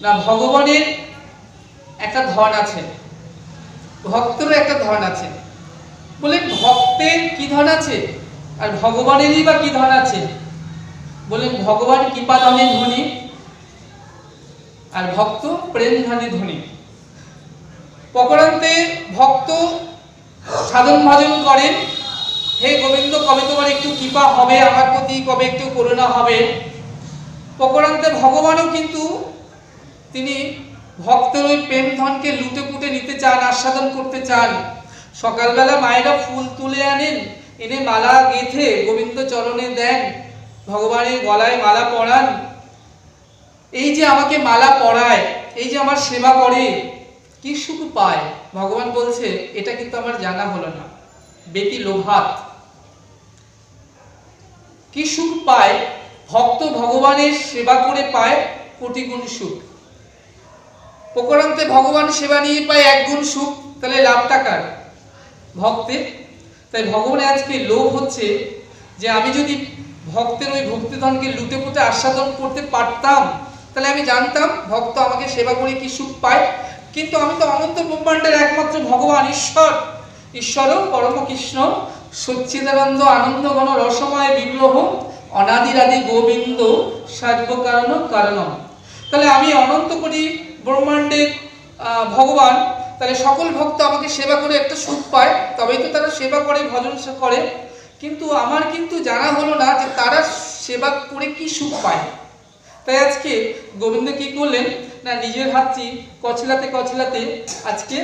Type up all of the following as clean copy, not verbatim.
না ভগবানের একটা ধন আছে, ভক্তেরও একটা ধন আছে। বলেন ভক্তের কি ধন আছে আর ভগবানেরই বা কি ধন আছে? বলেন ভগবান কৃপা ধনে ধনী আর ভক্ত প্রেম ধনে ধনী। প্রকরান্তে ভক্ত সাধন ভজন করেন, হে গোবিন্দ কবে তোমার একটু কৃপা হবে আমার প্রতি, কবে একটু করুণা হবে। প্রকরান্তে ভগবানও কিন্তু তিনি ভক্তের ওই প্রেম ধনকে লুটে পুটে নিতে চান, আস্বাদন করতে চান। সকালবেলা মায়েরা ফুল তুলে আনেন, এনে মালা গেঁথে গোবিন্দ চরণে দেন, ভগবানের গলায় মালা পরান। এই যে আমাকে মালা পরায়, এই যে আমার সেবা করে, কি সুখ পায় ভগবান বলছে এটা কিন্তু আমার জানা হলো না। বেটি লোভাত কি সুখ পায় ভক্ত ভগবানের সেবা করে পায় কোটি গুণ সুখ। প্রকরান্তে ভগবান সেবা নিয়ে পায় এক গুণ সুখ, তাহলে লাভটা কার? ভক্তের। তাই ভগবানের আজকে লোভ হচ্ছে যে আমি যদি ভক্তের ওই ভক্তিধনকে লুটে পুটে আস্বাদন করতে পারতাম তাহলে আমি জানতাম ভক্ত আমাকে সেবা করে কি সুখ পায়। কিন্তু আমি তো অনন্ত ব্রহ্মাণ্ডের একমাত্র ভগবান ঈশ্বর, ঈশ্বরও পরম কৃষ্ণ সচ্চিদানন্দ আনন্দঘন রসময় বিগ্রহ অনাদিরাদি গোবিন্দ সর্বকারণ কারণম। তাহলে আমি অনন্ত কোটি ব্রহ্মাণ্ডের ভগবান, তাহলে সকল ভক্ত আমাকে সেবা করে একটা সুখ পায়, তবেই তো তারা সেবা করে ভজন করে। কিন্তু আমার কিন্তু জানা হলো না যে তারা সেবা করে কি সুখ পায়। তাই আজকে গোবিন্দ কি করলেন না, নিজের হাতটি কচলাতে কচলাতে আজকে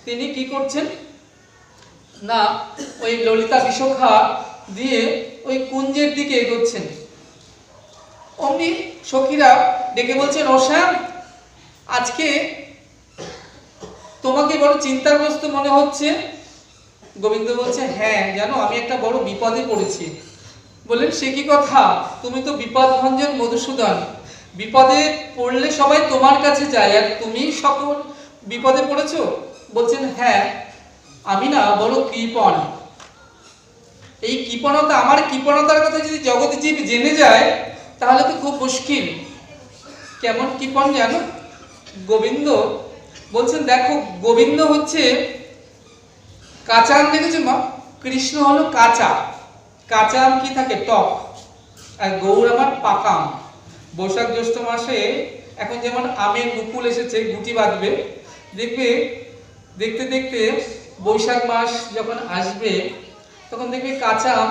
তিনি কি করছেন না, ওই ললিতা বিশাখা দিয়ে ওই কুঞ্জের দিকে এগোচ্ছেন। অমনি সখীরা ডেকে বলছেন, ও শ্যাম, আজকে তোমাকে বড় চিন্তাগ্রস্ত মনে হচ্ছে। গোবিন্দ বলছে, হ্যাঁ জানো আমি একটা বড় বিপদে পড়েছি। বললেন, সে কি কথা? তুমি তো বিপদ ভঞ্জন মধুসূদন, বিপদে পড়লে সবাই তোমার কাছে যায় আর তুমি সকল বিপদে পড়েছো। বলছেন, হ্যাঁ আমি না বড় কৃপণ। এই কৃপণতা, আমার কৃপণতার কথা যদি জগৎ জীব জেনে যায় তাহলে তো খুব মুশকিল। কেমন কৃপণ জানো? গোবিন্দ বলছেন, দেখো গোবিন্দ হচ্ছে কাঁচা আম, দেখেছো মা? কৃষ্ণ হলো কাঁচা, কাঁচা আম কি থাকে? টক। আর গৌর আমার পাকা আম। বৈশাখ জ্যৈষ্ঠ মাসে এখন যেমন আমের মুকুল এসেছে, গুটি বাঁধবে, দেখবে দেখতে দেখতে বৈশাখ মাস যখন আসবে তখন দেখবে কাঁচা আম,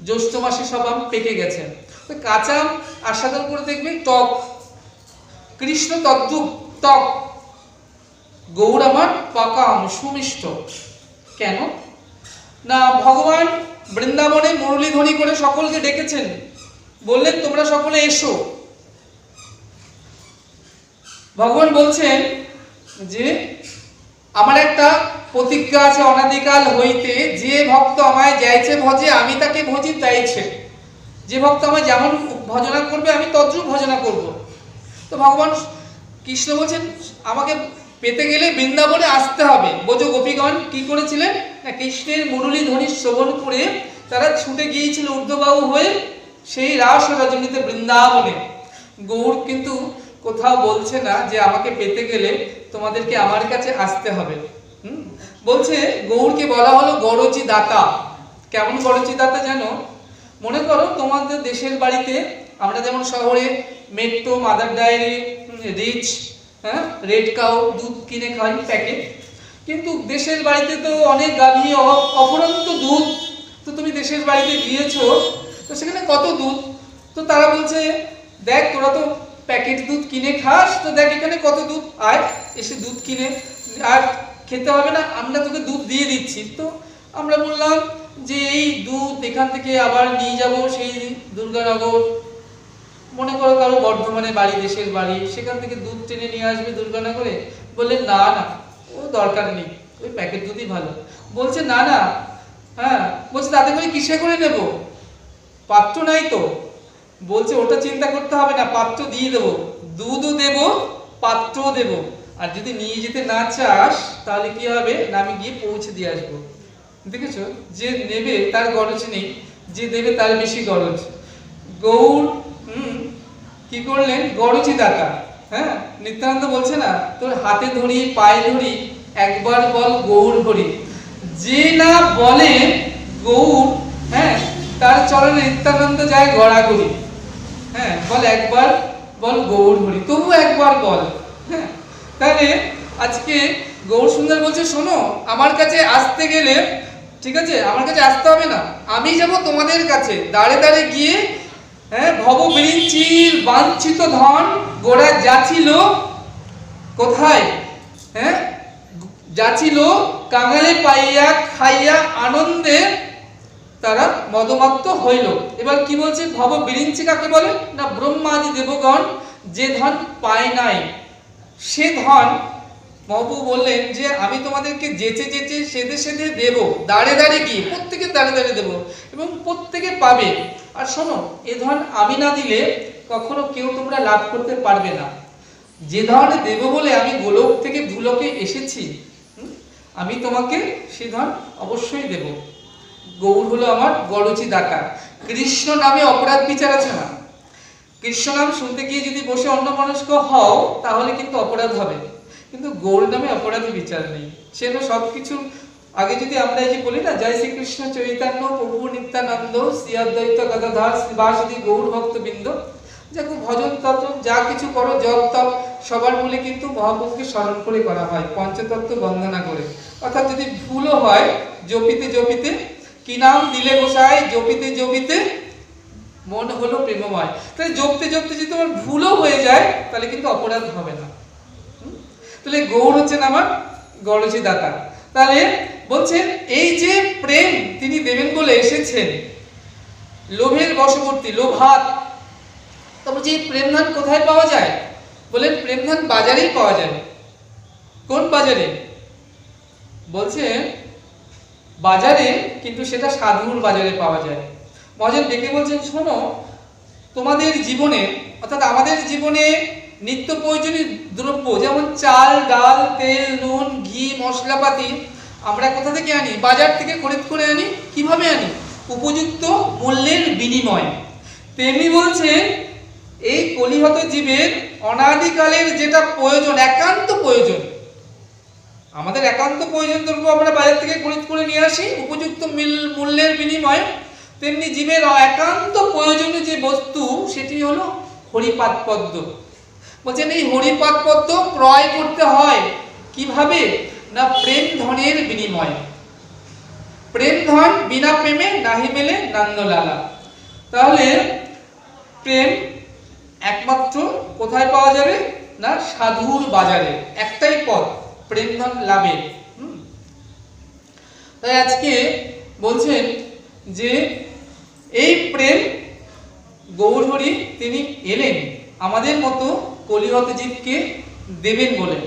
জ্যৈষ্ঠ মাসে সব আম পেকে গেছে। তো কাঁচা আম আস্বাদন করে দেখবে টক। কৃষ্ণ তদ্রূপ টক, গৌর আমার পাকা আম, সুমিষ্ট। কেন না, ভগবান বৃন্দাবনে মুরলীধ্বনি করে সকলকে ডেকেছেন, বললেন তোমরা সকলে এসো। ভগবান বলছেন যে আমার একটা প্রতিজ্ঞা আছে অনাদিকাল হইতে, যে ভক্ত আমায় যাইছে ভজে আমি তাকে ভজি তাইছে। যে ভক্ত আমায় যেমন ভজনা করবে আমি তদ্রূপ ভজনা করব। তো ভগবান কৃষ্ণ বলছেন আমাকে পেতে গেলে বৃন্দাবনে আসতে হবে। বোঝো গোপীগণ কি করেছিলেন না, কৃষ্ণের মুরলী ধ্বনি শ্রবণ করে তারা ছুটে গিয়েছিল ঊর্ধ্ববাহু হয়ে সেই রাস রজনীতে বৃন্দাবনে। গৌর কিন্তু কোথাও বলছে না যে আমাকে পেতে গেলে তোমাদেরকে আমার কাছে আসতে হবে। বলছে গৌরকে বলা হলো গরজি দাতা। কেমন গরজি দাতা জানো? মনে করো তোমাদের দেশের বাড়িতে আমরা যেমন শহরে মেট্রো, মাদার ডায়েরি, রিচ, রেড কাউ দুধ কিনে খাই প্যাকেট, কিন্তু দেশের বাড়িতে তো অনেক গাভী, অফুরন্ত দুধ। তো তুমি দেশের বাড়িতে গিয়েছো, তো সেখানে কত দুধ। তো তারা বলছে দেখ তোরা তো প্যাকেট দুধ কিনে খাস, তো দেখ এখানে কত দুধ, আয় এসে দুধ কিনে, আর খেতে হবে না, আমরা তোকে দুধ দিয়ে দিচ্ছি। তো আমরা বললাম যে এই দুধ এখান থেকে আবার নিয়ে যাব সেই দুর্গানগর, মনে করো কারো বর্ধমানে বাড়ি, দেশের বাড়ি, সেখান থেকে দুধ টেনে নিয়ে আসবে দুর্গানগরে। বললেন না না ও দরকার নেই, ওই প্যাকেট দুধই ভালো। বলছে না না, হ্যাঁ বলছে তাতে করে কিসে করে নেব, পাত্র নাই তো। বলছে ওটা চিন্তা করতে হবে না, পাত্র দিয়ে দেবো, দুধও দেবো পাত্রও দেবো। আর যদি নিয়ে যেতে না চাস তাহলে কি হবে না, আমি গিয়ে পৌঁছে দিয়ে আসবো। দেখেছো, যে নেবে তার গরজ নেই, যে দেবে তার বেশি গরজ। গৌর কি করলেন? গরজি দাতা। হ্যাঁ, নিত্যানন্দ বলছে না, তোর হাতে ধরি পায়ে ধরি একবার বল গৌর হরি। যে না বলে গৌর, হ্যাঁ, তার চরণে নিত্যানন্দ যায় গড়াগড়ি। হ্যাঁ, বল একবার বল গৌর হরি, তবু একবার বল। হ্যাঁ, তাহলে আজকে গৌর সুন্দর বলছে, শোনো, আমার কাছে আসতে গেলে, ঠিক আছে, আমার কাছে আসতে হবে না, আমি যাব তোমাদের কাছে, দাঁড়ে দাঁড়ে গিয়ে, হ্যাঁ, ভব বিরিঞ্চির বাঞ্ছিত ধন গোড়া যাচ্ছিল কোথায়? হ্যাঁ, যাচ্ছিল কাঙালে পাইয়া খাইয়া আনন্দে তারা মদমাত্ত হইল। এবার কি বলছে? ভব বিরিঞ্চি কাকে বলে না? ব্রহ্মাদি দেবগণ যে ধন পায় নাই সে ধন মহাপ্রভু বললেন যে আমি তোমাদেরকে যেচে যেচে সেদে সেদে দেব, দাঁড়ে দাঁড়ে গিয়ে প্রত্যেকে দাঁড়ে দাঁড়ে দেব এবং প্রত্যেকে পাবে। আর শোনো, এ ধন আমি না দিলে কখনো কেউ তোমরা লাভ করতে পারবে না। যে ধন দেব বলে আমি গোলক থেকে ভূলোকে এসেছি, আমি তোমাকে সে ধন অবশ্যই দেব। গৌর হলো আমার গরচি দাতা। কৃষ্ণ নামে অপরাধ বিচার আছে না? কৃষ্ণ নাম শুনতে গিয়ে যদি বসে অন্যমনস্ক হও তাহলে কিন্তু অপরাধ হবে, কিন্তু গৌর নামে অপরাধী বিচার নেই। সে তো সবকিছু আগে যদি আমরা এই যে বলি না, জয় শ্রীকৃষ্ণ চৈতন্য প্রভু নিত্যানন্দ শ্রী অদ্বৈত গদাধর শ্রীবাসুদি গৌর ভক্তবৃন্দ, যাকে ভজন তত্ত্ব যা কিছু করো জপ তপ সবার মূলে কিন্তু মহাপ্রভুকে স্মরণ করে করা হয়, পঞ্চতত্ত্ব বন্দনা করে। অর্থাৎ যদি ভুলও হয়, জপিতে জপিতে কি নাম দিলে গোসাই, জপিতে জপিতে মন হলো প্রেমময়। তাহলে জপতে জপতে যদি তোমার ভুলও হয়ে যায় তাহলে কিন্তু অপরাধ হবে না। তাহলে গৌর হচ্ছেন আমার গরজি দাতা। তাহলে বলছেন এই যে প্রেম তিনি দেবেন বলে এসেছেন, লোভের বশবর্তী, লোভাত। তারপর যে প্রেমধন কোথায় পাওয়া যায়? বলেন প্রেমধন বাজারেই পাওয়া যায়। কোন বাজারে? বলছে বাজারে, কিন্তু সেটা সাধুর বাজারে পাওয়া যায়। মহাজন ডেকে বলছেন, শোনো, তোমাদের জীবনে অর্থাৎ আমাদের জীবনে নিত্য প্রয়োজনীয় দ্রব্য যেমন চাল ডাল তেল নুন ঘি মশলাপাতি আমরা কোথা থেকে আনি? বাজার থেকে খরিদ করে আনি। কিভাবে আনি? উপযুক্ত মূল্যের বিনিময়ে। তেমনি বলছে এই কলিহত জীবের অনাদিকালের যেটা প্রয়োজন, একান্ত প্রয়োজন, আমাদের একান্ত প্রয়োজন দ্রব্য আমরা বাজার থেকে খরিদ করে নিয়ে আসি উপযুক্ত মূল্যের বিনিময়ে, তেমনি জীবের একান্ত প্রয়োজনীয় যে বস্তু সেটি হলো হরিপাদ পদ্ম। বলছেন এই হরিপাদ পদ্ম ক্রয় করতে হয় কিভাবে? না প্রেম ধনের বিনিময়ে। প্রেম ধন বিনা প্রেমে নাহি মেলে নন্দলালা। তাহলে প্রেম একমাত্র কোথায় পাওয়া যাবে? না সাধুর বাজারে। একটাই পথ প্রেম ধন লাভের। তাই আজকে বলছেন যে এই প্রেম গৌরহরি তিনি এলেন আমাদের মতো কলিহত জীবকে দেবেন বলে।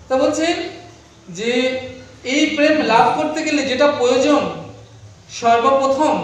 তা বলছেন যে এই প্রেম লাভ করতে গেলে যেটা প্রয়োজন সর্বপ্রথম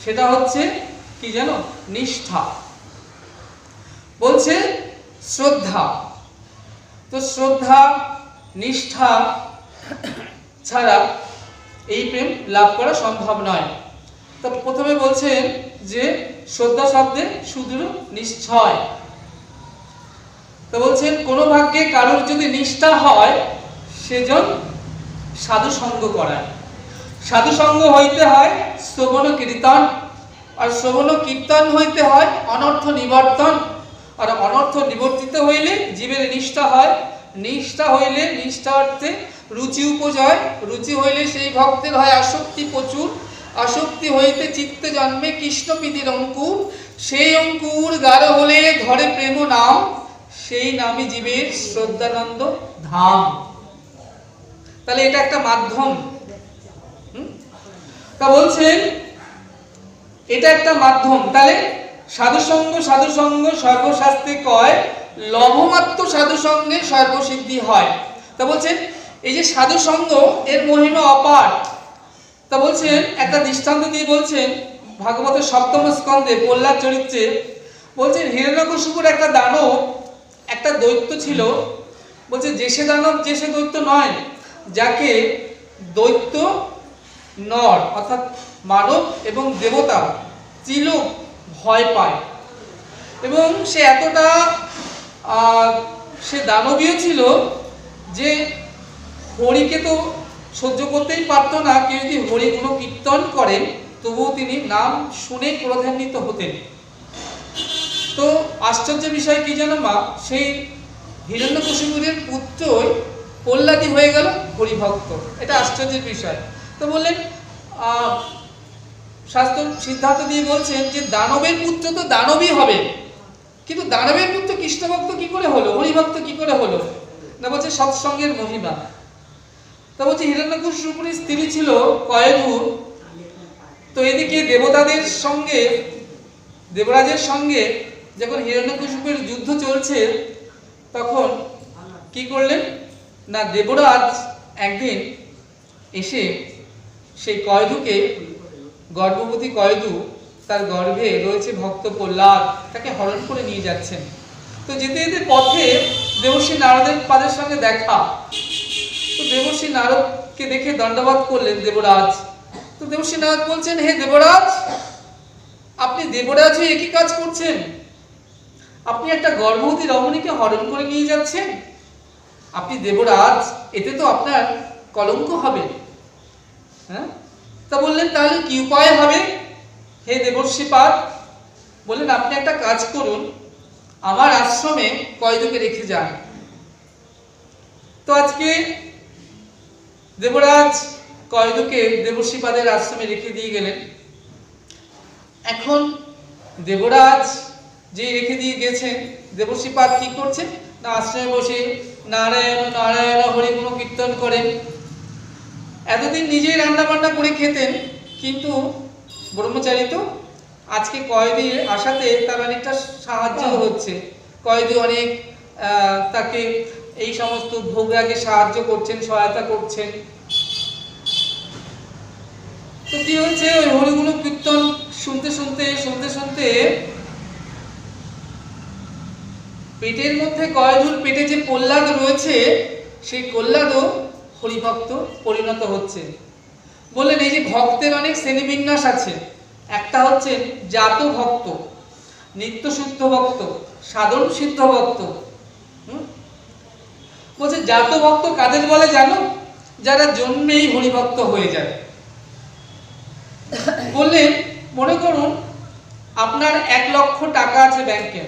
সেটা হচ্ছে কি জানো? নিষ্ঠা। বলছে শ্রদ্ধা। তো শ্রদ্ধা নিষ্ঠা ছাড়া এই প্রেম লাভ করা সম্ভব নয়। তো প্রথমে বলছেন যে শ্রদ্ধা শব্দে সুদূর নিশ্চয়। তো বলছেন কোন ভাগ্যে কারোর যদি নিষ্ঠা হয় সেজন সাধু সঙ্গ করায়। সাধু সঙ্গ হইতে হয় শ্রবণ কীর্তন, আর শ্রবণ কীর্তন হইতে হয় অনর্থ নিবর্তন, আর অনর্থ নিবর্তিত হইলে জীবের নিষ্ঠা হয়। নিষ্ঠা হইলে নিষ্ঠা অর্থে রুচি উপজয়, রুচি হইলে সেই ভক্তের হয় আসক্তি প্রচুর, আসক্তি হইতে চিত্তে জন্মে কৃষ্ণ প্রীতির অঙ্কুর, সেই অঙ্কুর গাঢ় হলে ধরে প্রেম নাম, সেই নামই জীবের শ্রদ্ধানন্দ ধাম। তাহলে এটা একটা মাধ্যম। তা বলছেন এটা একটা মাধ্যম। তাহলে সাধুসঙ্গ সর্বশাস্ত্রে কয় লভমাত্র সাধুসঙ্গে সর্বসিদ্ধি হয়। তা বলছেন এই যে সাধুসঙ্গ এর মহিমা অপার। তা বলছেন একটা দৃষ্টান্ত দিয়ে বলছেন ভাগবতের সপ্তম স্কন্ধে প্রহ্লাদ চরিত্রে বলছেন হিরণ্যকশিপুর একটা দানব, একটা দৈত্য ছিল। বলছে যে সে দানব যে সে দৈত্য নয়, যাকে দৈত্য নর অর্থাৎ মানব এবং দেবতা চিল ভয় পায়, এবং সে এতটা আর সে দানবীয় ছিল যে হরিকে তো সহ্য করতেই পারতো না, কেউ যদি হরি গুণ কীর্তন করেন তবুও তিনি নাম শুনে ক্রোধান্বিত হতেন। তো আশ্চর্যের বিষয় কি জানো মা, সেই হিরণ্যকশিপুরের পুত্রই প্রহ্লাদী হয়ে গেল হরিভক্ত, এটা আশ্চর্যের বিষয়। তো বললেন শাস্ত্র সিদ্ধান্ত দিয়ে বলছেন যে দানবের পুত্র তো দানবই হবে, কিন্তু দানবের পুত্র কৃষ্ণভক্ত কি করে হলো, হরিভক্ত কি করে হলো? না বলছে সৎসঙ্গের মহিমা। তা বলছে হিরণ্যকশিপুরের স্ত্রী ছিল কয়েদু, তো এদিকে দেবতাদের সঙ্গে দেবরাজের সঙ্গে যখন হিরণ্যকশিপুর যুদ্ধ চলছে তখন কি করলেন না, দেবরাজ একদিন এসে সেই কয়েদুকে, গর্ভবতী কয়েদু, তার গর্ভে রয়েছে ভক্ত প্রহ্লাদ, তাকে হরণ করে নিয়ে যাচ্ছেন। তো যেতে যেতে পথে দেবর্ষী নারদের পাদের সঙ্গে দেখা, তো দেবর্ষী নারদকে দেখে দণ্ডবাদ করলেন দেবরাজ। তো দেবর্ষী নারদ বলছেন, হে দেবরাজ, আপনি দেবরাজ হয়ে একই কাজ করছেন, আপনি একটা গর্ভবতী রমণীকে হরণ করে নিয়ে যাচ্ছেন, আপনি দেবরাজ, এতে তো আপনার কলঙ্ক হবে। হ্যাঁ, তা বললেন তাহলে কি উপায় হবে হে দেবর্ষিপাদ? বললেন আপনি একটা কাজ করুন, আমার আশ্রমে কয়েদুকে রেখে যান। তো আজকে দেবরাজ কয়েদুকে দেবর্ষিপাদের আশ্রমে রেখে দিয়ে গেলেন। এখন দেবরাজ যে রেখে দিয়ে গেছেন, দেবর্ষিপাদ কি করছে না, আশ্রমে বসে নারায়ণ নারায়ণ হরি গুণ কীর্তন করেন। এতদিন নিজেই রান্না বান্না করে খেতেন, কিন্তু ব্রহ্মচারী তো আজকে কয়েদি আসাতে তার অনেকটা সাহায্য হচ্ছে, কয়েদি অনেক তাকে এই সমস্ত ভোগরাগে সাহায্য করছেন, সহায়তা করছেন। তো কি হচ্ছে, ওই হরিগুলো কীর্তন শুনতে শুনতে শুনতে শুনতে পেটের মধ্যে কয়েদুর পেটে যে প্রহ্লাদ রয়েছে, সেই প্রহ্লাদও হরিভক্ত পরিণত হচ্ছে। বললেন এই যে ভক্তের অনেক শ্রেণীবিন্যাস আছে, একটা হচ্ছে জাত ভক্ত, নিত্য শুদ্ধ ভক্ত, সাধন সিদ্ধ ভক্ত। বলছে জাত ভক্ত কাদের বলে জানো? যারা জন্মেই হরিভক্ত হয়ে যায়। বললেন মনে করুন আপনার 1 লক্ষ টাকা আছে ব্যাংকে,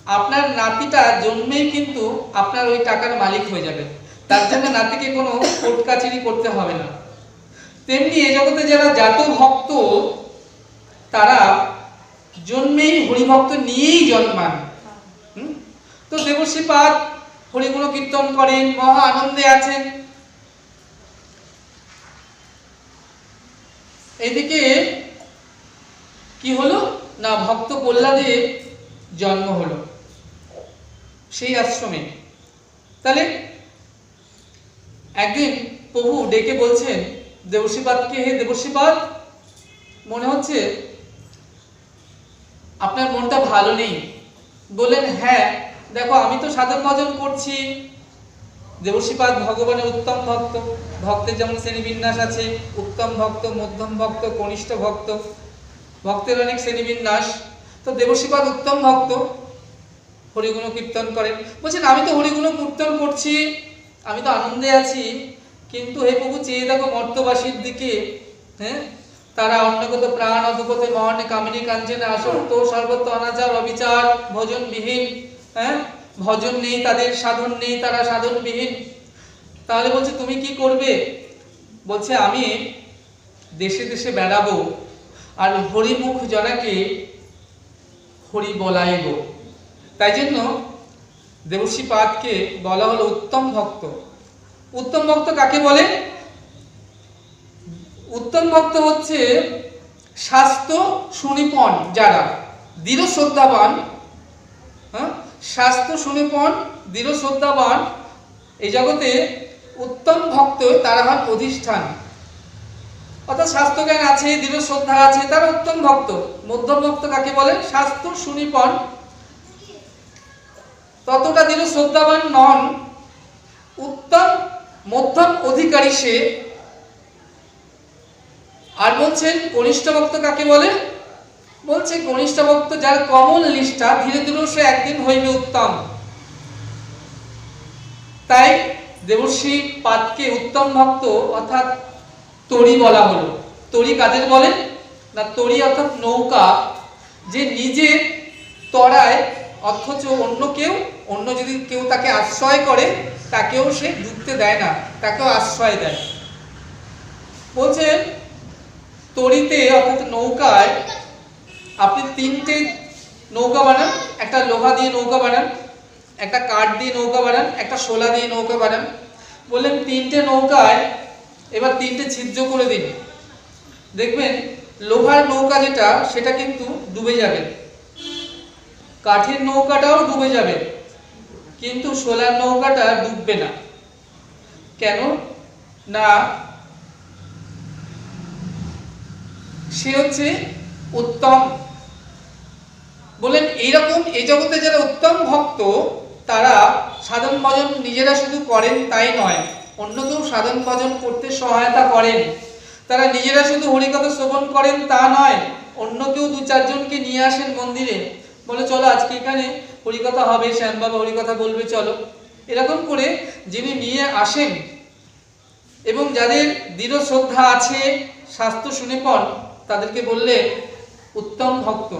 আপনার নাতিটা জন্মেই কিন্তু আপনার ওই টাকার মালিক হয়ে যাবে, তার জন্য নাতিকে কোনো কোর্ট কাছারি করতে হবে না। তেমনি এই জগতে যারা জাত ভক্ত, তারা জন্মেই হরিভক্ত নিয়েই জন্মান। তো দেবর্ষিপাদ হরিগুণ কীর্তন করেন, মহা আনন্দে আছেন। এদিকে কি হলো না, ভক্ত প্রহ্লাদের জন্ম হলো সেই আশ্রমে। তাহলে একদিন প্রভু ডেকে বলছেন দেবর্ষিপাদকে, হে দেবর্ষিপাদ, মনে হচ্ছে আপনার মনটা ভালো নেই। বললেন হ্যাঁ দেখো আমি তো সাধন ভজন করছি। দেবর্ষিপাদ ভগবানের উত্তম ভক্ত, ভক্তের যেমন শ্রেণীবিন্যাস আছে, উত্তম ভক্ত, মধ্যম ভক্ত, কনিষ্ঠ ভক্ত, ভক্তের অনেক শ্রেণীবিন্যাস। তো দেবর্ষিপাদ উত্তম ভক্ত, হরিগুণ কীর্তন করেন। বলছেন আমি তো হরিগুণ কীর্তন করছি, আমি তো আনন্দে আছি, কিন্তু হে প্রভু চেয়ে দেখো মর্তবাসীর দিকে, হ্যাঁ, তারা অন্নগত প্রাণ অধপতে মহানে কামিনী কাঞ্চনে আসক্ত, সর্বত্র অনাচার অবিচার, ভোজনবিহীন। হ্যাঁ, ভজন নেই তাদের, সাধন নেই, তারা সাধনবিহীন। তাহলে বলছে তুমি কি করবে? বলছে আমি দেশে দেশে বেড়াবো আর হরিমুখ জনাকে হরি বলাইব। তাই জন্য দেবর্ষিপাদকে বলা হলো উত্তম ভক্ত। উত্তম ভক্ত কাকে বলে? উত্তম ভক্ত হচ্ছে শাস্ত্র সুনিপুণ, যারা দৃঢ় শ্রদ্ধাবান, হ্যাঁ, শাস্ত্র সুনিপুণ, দৃঢ় শ্রদ্ধাবান, এই জগতে উত্তম ভক্ত তারা হন অধিষ্ঠান। অর্থাৎ শাস্ত্র জ্ঞান আছে, দৃঢ় শ্রদ্ধা আছে, তারা উত্তম ভক্ত। মধ্যম ভক্ত কাকে বলে? শাস্ত্র সুনিপুণ, ততটা দৃঢ় শ্রদ্ধাবান নন, উত্তম মধ্যম অধিকারী সে। আর বলছেন কনিষ্ঠ ভক্ত কাকে বলে? বলছে কনিষ্ঠ ভক্ত যার কমল নিষ্ঠা, ধীরে ধীরে সে একদিন হইবে উত্তম। তাই দেবর্ষি পাদকে উত্তম ভক্ত অর্থাৎ তরি বলা হলো। তরি কাদের বলেন না, তরি অর্থাৎ নৌকা, যে নিজে তরায় অথচ অন্য যদি কেউ তাকে আশ্রয় করে তাকেও সে ডুবতে দেয় না, তাকেও আশ্রয় দেয়। বলছেন তরিতে অর্থাৎ নৌকায় আপনি 3টে নৌকা বানান, একটা লোহা দিয়ে নৌকা বানান, একটা কাঠ দিয়ে নৌকা বানান, একটা শোলা দিয়ে নৌকা বানান। বললেন 3টে নৌকায় এবার 3টে ছিদ্র করে দিন, দেখবেন লোহার নৌকা যেটা সেটা কিন্তু ডুবে যাবে, কাঠের নৌকাটাও ডুবে যাবে, কিন্তু শোলার নৌকাটা ডুববে না। কেন না, সে হচ্ছে উত্তম। বলেন এইরকম এই জগতে যারা উত্তম ভক্ত তারা সাধন ভজন নিজেরা শুধু করেন তাই নয়, অন্যকেও সাধন ভজন করতে সহায়তা করেন। তারা নিজেরা শুধু হরিকথা শ্রবণ করেন তা নয়, অন্যকেও 2-4 জনকে নিয়ে আসেন মন্দিরে, বলে চলো আজকে এখানে হরিকথা হবে, শ্যাম বাবা হরিকথা বলবে চলো। এরকম করে যিনি নিয়ে আসেন এবং যাদের দৃঢ় শ্রদ্ধা আছে, শাস্ত্র শুনে পড়, তাদেরকে বললে উত্তম ভক্ত।